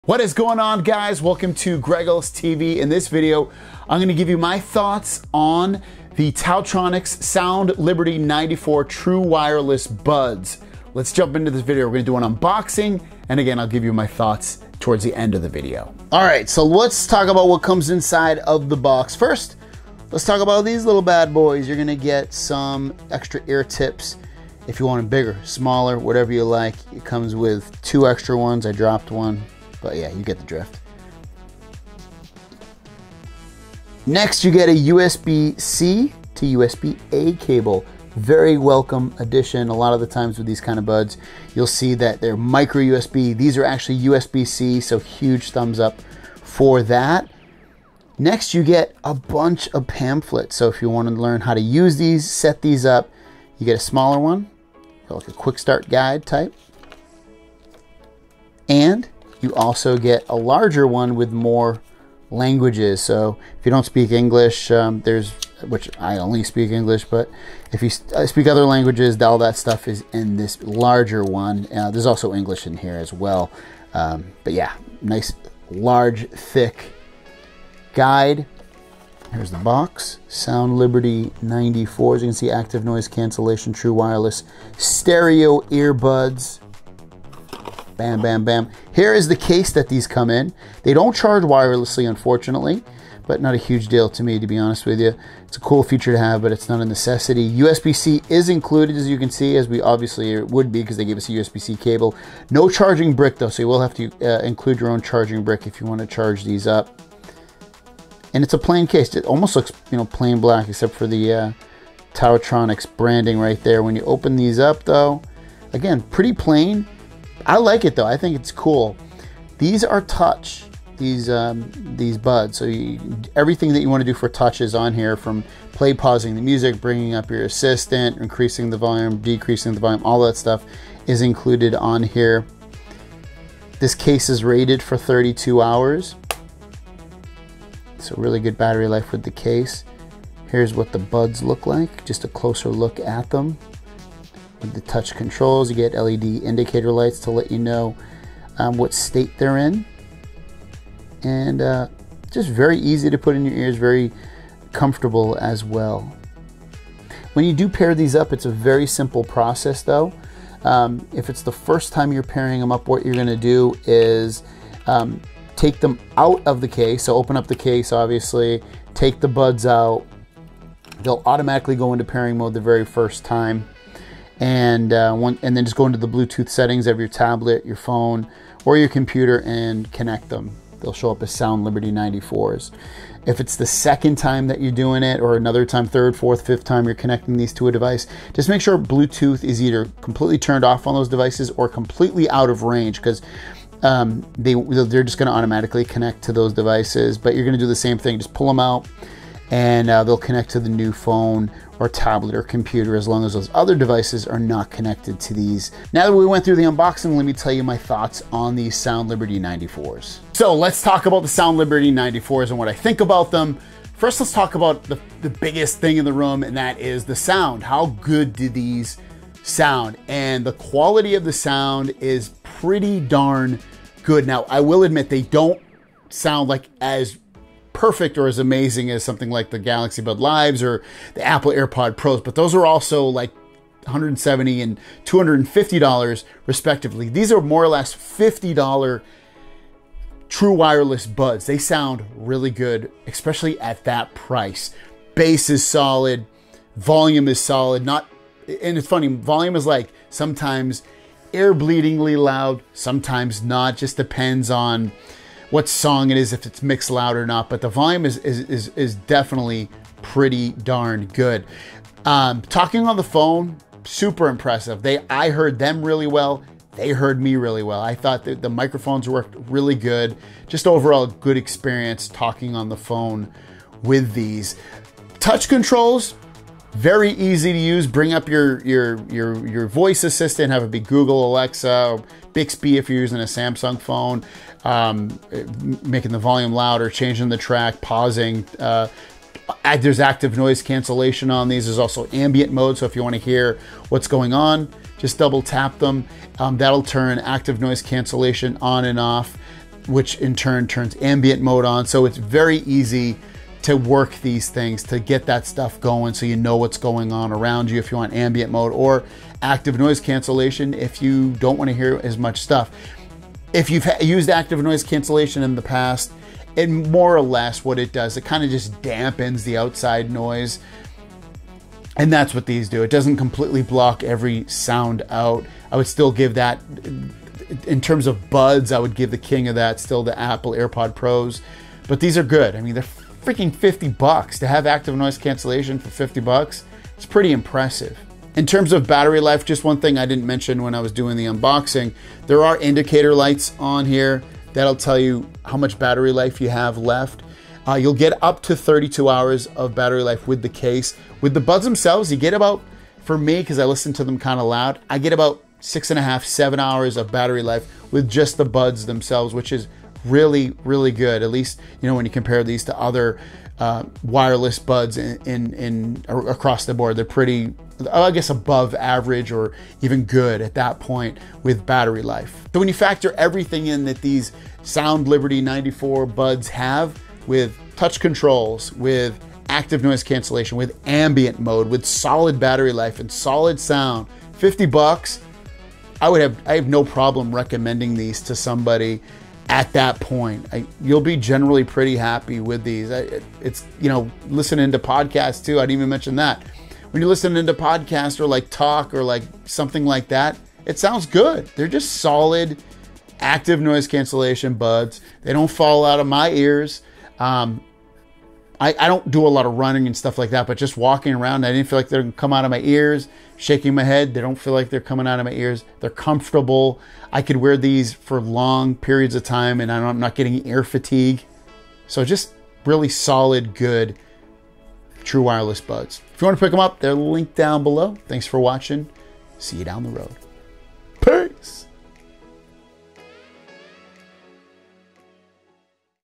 What is going on, guys? Welcome to Greggles TV. In this video, I'm going to give you my thoughts on the Taotronics Soundliberty 94 True Wireless Buds. Let's jump into this video. We're going to do an unboxing, and again, I'll give you my thoughts towards the end of the video. All right, so let's talk about what comes inside of the box. First, let's talk about these little bad boys. You're going to get some extra ear tips if you want them bigger, smaller, whatever you like. It comes with 2 extra ones. I dropped one. But yeah, you get the drift. Next, you get a USB-C to USB-A cable. Very welcome addition. A lot of the times with these kind of buds, you'll see that they're micro USB. These are actually USB-C, so huge thumbs up for that. Next, you get a bunch of pamphlets. So if you want to learn how to use these, set these up, you get a smaller one, like a quick start guide type. And you also get a larger one with more languages. So if you don't speak English, which I only speak English, but if you speak other languages, all that stuff is in this larger one. There's also English in here as well. But yeah, nice, large, thick guide. Here's the box. Soundliberty 94. As you can see, active noise cancellation, true wireless stereo earbuds. Bam, bam, bam. Here is the case that these come in. They don't charge wirelessly, unfortunately, but not a huge deal to me, to be honest with you. It's a cool feature to have, but it's not a necessity. USB-C is included, as you can see, as we obviously would be because they gave us a USB-C cable. No charging brick, though, so you will have to include your own charging brick if you want to charge these up. And it's a plain case. It almost looks, plain black, except for the Taotronics branding right there. When you open these up, though, again, pretty plain. I like it though. I think it's cool. These are touch. These buds. So everything that you want to do for touch is on here, from play, pausing the music, bringing up your assistant, increasing the volume, decreasing the volume. All that stuff is included on here. This case is rated for 32 hours. So really good battery life with the case. Here's what the buds look like. Just a closer look at them. With the touch controls, you get LED indicator lights to let you know what state they're in. And just very easy to put in your ears, very comfortable as well. When you do pair these up, it's a very simple process though. If it's the first time you're pairing them up, what you're gonna do is take them out of the case. So open up the case, obviously, take the buds out. They'll automatically go into pairing mode the very first time. And then just go into the Bluetooth settings of your tablet, your phone, or your computer and connect them. They'll show up as Soundliberty 94s. If it's the second time that you're doing it, or another time, third, fourth, fifth time you're connecting these to a device, just make sure Bluetooth is either completely turned off on those devices or completely out of range, because they're just going to automatically connect to those devices. But you're going to do the same thing. Just pull them out, and they'll connect to the new phone or tablet or computer, as long as those other devices are not connected to these. Now that we went through the unboxing, let me tell you my thoughts on these Soundliberty 94s. So let's talk about the Soundliberty 94s and what I think about them. First, let's talk about the biggest thing in the room, and that is the sound. How good do these sound? And the quality of the sound is pretty darn good. Now, I will admit they don't sound like as perfect or as amazing as something like the Galaxy Bud Lives or the Apple AirPod Pros, but those are also like $170 and $250 respectively. These are more or less $50 true wireless buds. They sound really good, especially at that price. Bass is solid, volume is solid, and it's funny, volume is like sometimes ear-bleedingly loud, sometimes not, just depends on what song it is, if it's mixed loud or not, but the volume is definitely pretty darn good. Talking on the phone, super impressive. I heard them really well. They heard me really well. I thought that the microphones worked really good. Just overall good experience talking on the phone with these. Touch controls, very easy to use. Bring up your voice assistant, have it be Google, Alexa, or Bixby if you're using a Samsung phone. Making the volume louder, changing the track, pausing. There's active noise cancellation on these. There's also ambient mode, so if you want to hear what's going on, just double tap them. That'll turn active noise cancellation on and off. which in turn turns ambient mode on. So it's very easy to work these things, to get that stuff going so you know what's going on around you if you want ambient mode, or active noise cancellation if you don't want to hear as much stuff. If you've used active noise cancellation in the past, and more or less what it does, it kind of just dampens the outside noise. And that's what these do. It doesn't completely block every sound out. I would still give that, in terms of buds, I would give the king of that still the Apple AirPod Pros. But these are good. I mean, they're freaking $50 to have active noise cancellation for $50. It's pretty impressive. In terms of battery life, just one thing I didn't mention when I was doing the unboxing, there are indicator lights on here that'll tell you how much battery life you have left. You'll get up to 32 hours of battery life with the case. With the buds themselves, you get about, for me, because I listen to them kind of loud, I get about 6.5, 7 hours of battery life with just the buds themselves, which is really, really good. At least, you know, when you compare these to other wireless buds across the board, they're pretty, I guess, above average or even good at that point with battery life. So when you factor everything in that these Soundliberty 94 buds have, with touch controls, with active noise cancellation, with ambient mode, with solid battery life and solid sound, $50, I have no problem recommending these to somebody at that point. You'll be generally pretty happy with these. It's, you know, listening to podcasts too. I didn't even mention that. When you're listening to podcasts or like talk or like something like that, it sounds good. They're just solid active noise cancellation buds. They don't fall out of my ears. I don't do a lot of running and stuff like that, but just walking around, I didn't feel like they're gonna come out of my ears. Shaking my head, they don't feel like they're coming out of my ears. They're comfortable. I could wear these for long periods of time and I'm not getting ear fatigue. So just really solid, good, true wireless buds. If you want to pick them up, they're linked down below. Thanks for watching. See you down the road.